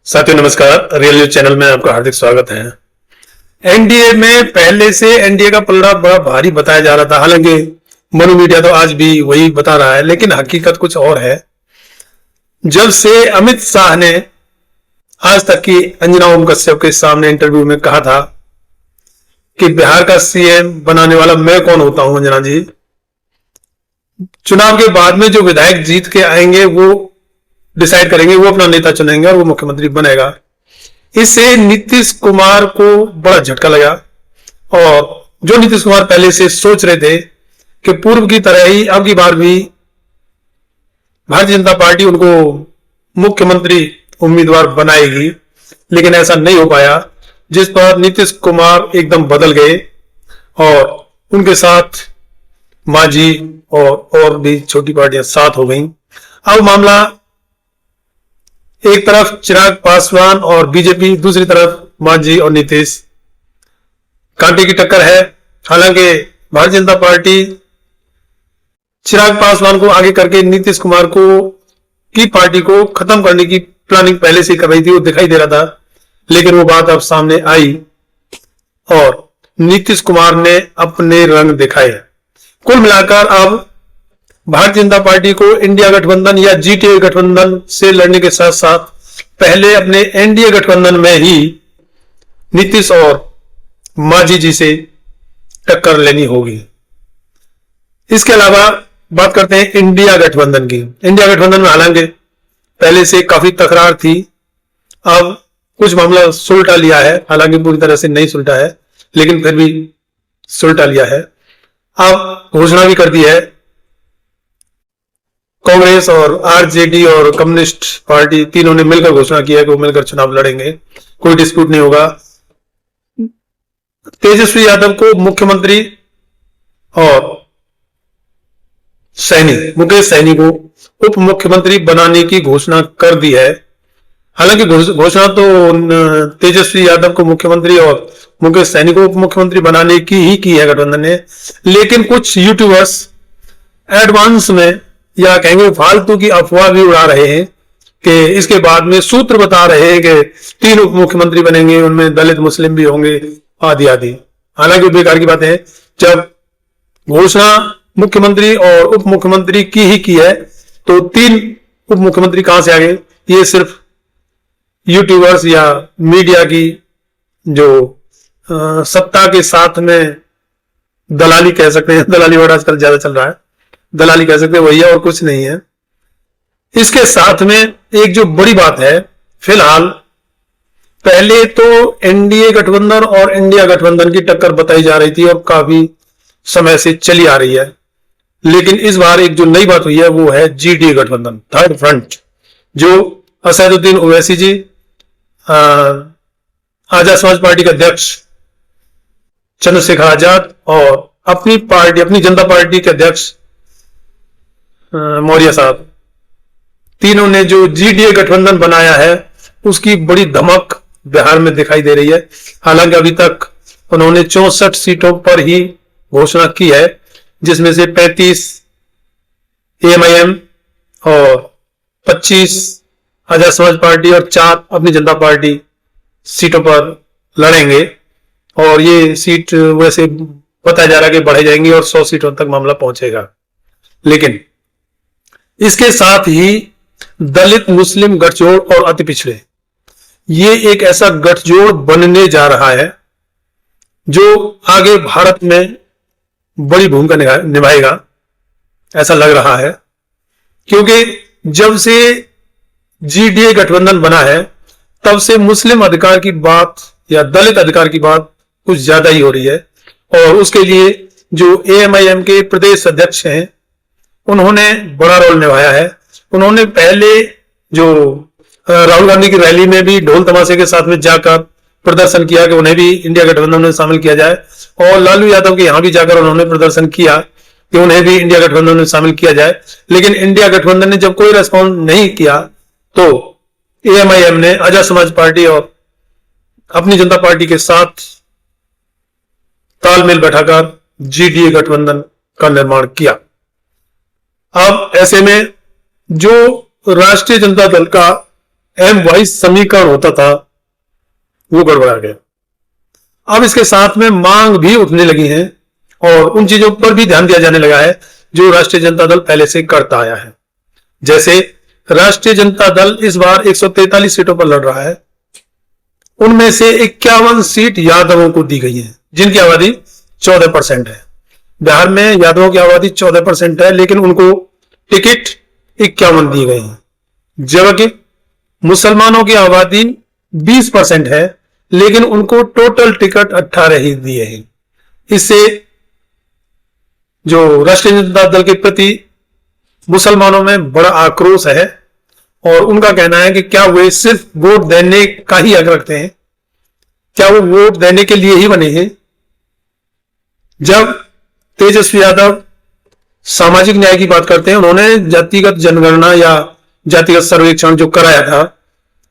साथियों नमस्कार। Real news channel में आपका हार्दिक स्वागत है। एनडीए में पहले से एनडीए का पलड़ा बड़ा भारी बताया जा रहा था। हालांकि मनु मीडिया तो आज भी वही बता रहा है, लेकिन हकीकत कुछ और है। जब से अमित शाह ने आज तक की अंजना ओम कश्यप के सामने इंटरव्यू में कहा था कि बिहार का सीएम बनाने वाला मैं कौन होता हूं, अंजना जी, चुनाव के बाद में जो विधायक जीत के आएंगे वो डिसाइड करेंगे, वो अपना नेता चुनेंगे और वो मुख्यमंत्री बनेगा। इससे नीतीश कुमार को बड़ा झटका लगा। और जो नीतीश कुमार पहले से सोच रहे थे कि पूर्व की तरह ही अब की बार भी भारतीय जनता पार्टी उनको मुख्यमंत्री उम्मीदवार बनाएगी, लेकिन ऐसा नहीं हो पाया, जिस पर नीतीश कुमार एकदम बदल गए और उनके साथ मांझी और भी छोटी पार्टियां साथ हो गईं। अब मामला एक तरफ चिराग पासवान और बीजेपी, दूसरी तरफ मांझी और नीतीश, कांटे की टक्कर है। हालांकि भारतीय जनता पार्टी चिराग पासवान को आगे करके नीतीश कुमार की पार्टी को खत्म करने की प्लानिंग पहले से कर रही थी, वो दिखाई दे रहा था, लेकिन वो बात अब सामने आई और नीतीश कुमार ने अपने रंग दिखाए। कुल मिलाकर अब भारतीय जनता पार्टी को इंडिया गठबंधन या जीटीए गठबंधन से लड़ने के साथ साथ पहले अपने एनडीए गठबंधन में ही नीतीश और मांझी जी से टक्कर लेनी होगी। इसके अलावा बात करते हैं इंडिया गठबंधन की। इंडिया गठबंधन में हालांकि पहले से काफी तकरार थी, अब कुछ मामला सुलटा लिया है, हालांकि पूरी तरह से नहीं सुलटा है, लेकिन फिर भी सुलटा लिया है। अब घोषणा भी कर दी है, कांग्रेस और आरजेडी और कम्युनिस्ट पार्टी तीनों ने मिलकर घोषणा की है कि वो मिलकर चुनाव लड़ेंगे, कोई डिस्प्यूट नहीं होगा। तेजस्वी यादव को मुख्यमंत्री और मुकेश सैनी को उप मुख्यमंत्री बनाने की घोषणा कर दी है। हालांकि घोषणा तो तेजस्वी यादव को मुख्यमंत्री और मुकेश सैनी को उप मुख्यमंत्री बनाने की है गठबंधन ने, लेकिन कुछ यूट्यूबर्स एडवांस में या कहेंगे फालतू की अफवाह भी उड़ा रहे हैं कि इसके बाद में सूत्र बता रहे हैं कि 3 उप मुख्यमंत्री बनेंगे, उनमें दलित मुस्लिम भी होंगे, आदि आदि। हालांकि बेकार की बात है। जब घोषणा मुख्यमंत्री और उप मुख्यमंत्री की है तो 3 उप मुख्यमंत्री कहां से आ गए? ये सिर्फ यूट्यूबर्स या मीडिया की जो सत्ता के साथ में दलाली कह सकते हैं, दलाली वर्ड आजकल ज्यादा चल रहा है, दलाली कह सकते हैं, वही है और कुछ नहीं है। इसके साथ में एक जो बड़ी बात है, फिलहाल पहले तो एनडीए गठबंधन और इंडिया गठबंधन की टक्कर बताई जा रही थी और काफी समय से चली आ रही है, लेकिन इस बार एक जो नई बात हुई है वो है जीडीए गठबंधन, थर्ड फ्रंट, जो असदुद्दीन ओवैसी जी, आजाद समाज पार्टी के अध्यक्ष चंद्रशेखर आजाद और अपनी पार्टी, अपनी जनता पार्टी के अध्यक्ष मौर्य साहब, तीनों ने जो जीडीए गठबंधन बनाया है उसकी बड़ी धमक बिहार में दिखाई दे रही है। हालांकि अभी तक उन्होंने 64 सीटों पर ही घोषणा की है, जिसमें से 35 एएमआईएम और 25 आजाद समाज पार्टी और 4 अपनी जनता पार्टी सीटों पर लड़ेंगे। और ये सीट वैसे बताया जा रहा है कि बढ़े जाएंगी और 100 सीटों तक मामला पहुंचेगा। लेकिन इसके साथ ही दलित मुस्लिम गठजोड़ और अति पिछड़े, ये एक ऐसा गठजोड़ बनने जा रहा है जो आगे भारत में बड़ी भूमिका निभाएगा, ऐसा लग रहा है। क्योंकि जब से जीडीए गठबंधन बना है तब से मुस्लिम अधिकार की बात या दलित अधिकार की बात कुछ ज्यादा ही हो रही है, और उसके लिए जो एएमआईएम के प्रदेश अध्यक्ष हैं उन्होंने बड़ा रोल निभाया है। उन्होंने पहले जो राहुल गांधी की रैली में भी ढोल तमाशे के साथ में जाकर प्रदर्शन किया कि उन्हें भी इंडिया गठबंधन में शामिल किया जाए, और लालू यादव के यहां भी जाकर उन्होंने प्रदर्शन किया कि उन्हें भी इंडिया गठबंधन में शामिल किया जाए। लेकिन इंडिया गठबंधन ने जब कोई रेस्पॉन्स नहीं किया तो एएमआईएम ने आजाद समाज पार्टी और अपनी जनता पार्टी के साथ तालमेल बैठाकर जीडीए गठबंधन का निर्माण किया। अब ऐसे में जो राष्ट्रीय जनता दल का एम वाइज समीकरण होता था वो गड़बड़ा गया। अब इसके साथ में मांग भी उठने लगी है और उन चीजों पर भी ध्यान दिया जाने लगा है जो राष्ट्रीय जनता दल पहले से करता आया है। जैसे राष्ट्रीय जनता दल इस बार 143 सीटों पर लड़ रहा है, उनमें से 51 सीट यादवों को दी गई है जिनकी आबादी 14% है। बिहार में यादवों की आबादी 14% है, लेकिन उनको टिकट 51 दिए गए हैं, जबकि मुसलमानों की आबादी 20% है, लेकिन उनको टोटल टिकट 18 ही दिए हैं। इससे जो राष्ट्रीय जनता दल के प्रति मुसलमानों में बड़ा आक्रोश है और उनका कहना है कि क्या वे सिर्फ वोट देने का ही हक रखते हैं, क्या वो वोट देने के लिए ही बने हैं। जब तेजस्वी यादव सामाजिक न्याय की बात करते हैं, उन्होंने जातिगत जनगणना या जातिगत सर्वेक्षण जो कराया था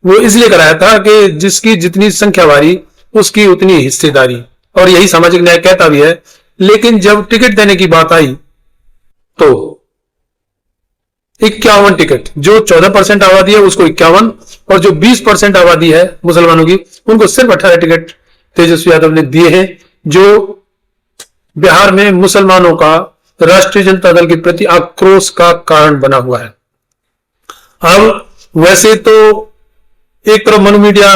वो इसलिए कराया था कि जिसकी जितनी संख्या बारी उसकी उतनी हिस्सेदारी, और यही सामाजिक न्याय कहता भी है। लेकिन जब टिकट देने की बात आई तो 51 टिकट, जो 14% आबादी है उसको 51 और जो 20% आबादी है मुसलमानों की उनको सिर्फ 18 टिकट तेजस्वी यादव ने दिए हैं, जो बिहार में मुसलमानों का राष्ट्रीय जनता दल के प्रति आक्रोश का कारण बना हुआ है। अब वैसे तो एक तरफ Manu media,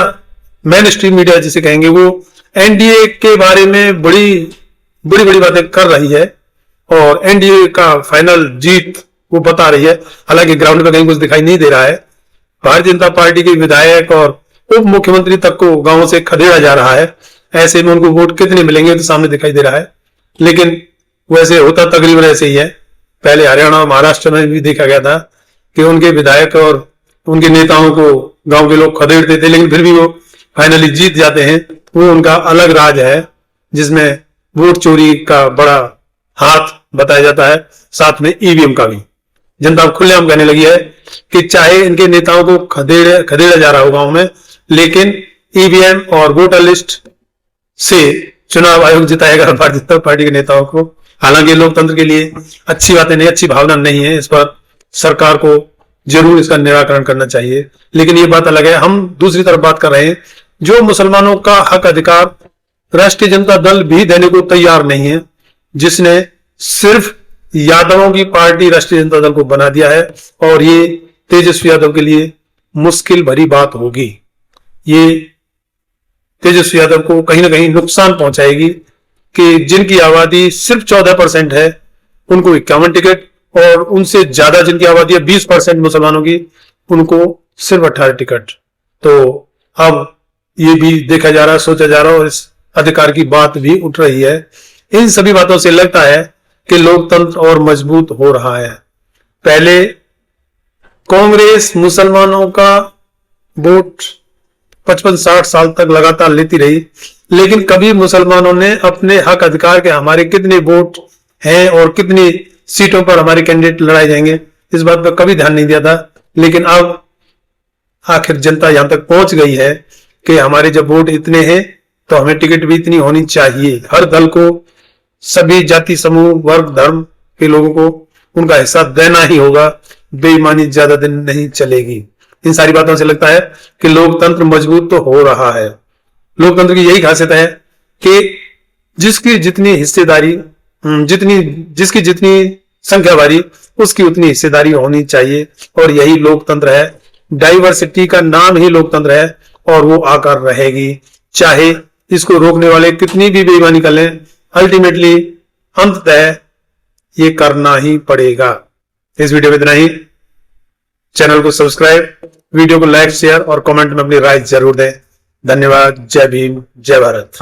main stream media जिसे कहेंगे, वो एनडीए के बारे में बड़ी बड़ी बातें कर रही है और एनडीए का फाइनल जीत वो बता रही है। हालांकि ग्राउंड पे कहीं कुछ दिखाई नहीं दे रहा है। भारतीय जनता पार्टी के विधायक और उप मुख्यमंत्री तक को गांवों से खदेड़ा जा रहा है, ऐसे में उनको वोट कितने मिलेंगे तो सामने दिखाई दे रहा है। लेकिन वैसे होता तकरीबन ऐसे ही है। पहले हरियाणा और महाराष्ट्र में भी देखा गया था कि उनके विधायक और उनके नेताओं को गांव के लोग खदेड़ते थे, लेकिन फिर भी वो फाइनली जीत जाते हैं। वो उनका अलग राज है जिसमें वोट चोरी का बड़ा हाथ बताया जाता है, साथ में ईवीएम का भी। जनता खुलेआम कहने लगी है कि चाहे इनके नेताओं को खदेड़ा जा रहा हो गांव में, लेकिन ईवीएम और वोटर लिस्ट से चुनाव आयोग जिताएगा भारतीय जनता पार्टी के नेताओं को। हालांकि लोकतंत्र के लिए अच्छी बातें नहीं, अच्छी भावना नहीं है। इस पर सरकार को जरूर इसका निराकरण करना चाहिए, लेकिन ये बात अलग है। हम दूसरी तरफ बात कर रहे हैं, जो मुसलमानों का हक अधिकार राष्ट्रीय जनता दल भी देने को तैयार नहीं है, जिसने सिर्फ यादवों की पार्टी राष्ट्रीय जनता दल को बना दिया है, और ये तेजस्वी यादव के लिए मुश्किल भरी बात होगी। ये तेजस्वी यादव को कहीं ना कहीं नुकसान पहुंचाएगी कि जिनकी आबादी सिर्फ 14% है उनको 51 टिकट, और उनसे ज्यादा जिनकी आबादी है 20% मुसलमानों की, उनको सिर्फ 18 टिकट। तो अब ये भी देखा जा रहा है, सोचा जा रहा है, और इस अधिकार की बात भी उठ रही है। इन सभी बातों से लगता है कि लोकतंत्र और मजबूत हो रहा है। पहले कांग्रेस मुसलमानों का वोट 55-60 साल तक लगातार लेती रही, लेकिन कभी मुसलमानों ने अपने हक अधिकार के हमारे कितने वोट हैं और कितनी सीटों पर हमारे कैंडिडेट लड़ाए जाएंगे, इस बात पर कभी ध्यान नहीं दिया था। लेकिन अब आखिर जनता यहां तक पहुंच गई है कि हमारे जब वोट इतने हैं तो हमें टिकट भी इतनी होनी चाहिए। हर दल को, सभी जाति समूह, वर्ग, धर्म के लोगों को उनका हिस्सा देना ही होगा। बेईमानी ज्यादा दिन नहीं चलेगी। इन सारी बातों से लगता है कि लोकतंत्र मजबूत तो हो रहा है। लोकतंत्र की यही खासियत है कि जिसकी जितनी हिस्सेदारी, जिसकी जितनी संख्या बारी, उसकी उतनी हिस्सेदारी होनी चाहिए, और यही लोकतंत्र है। डाइवर्सिटी का नाम ही लोकतंत्र है और वो आकर रहेगी, चाहे इसको रोकने वाले कितनी भी बेईमानी कर लें। अल्टीमेटली अंततः ये करना ही पड़ेगा। इस वीडियो में इतना ही। चैनल को सब्सक्राइब, वीडियो को लाइक, शेयर और कमेंट में अपनी राय जरूर दें। धन्यवाद। जय भीम, जय भारत।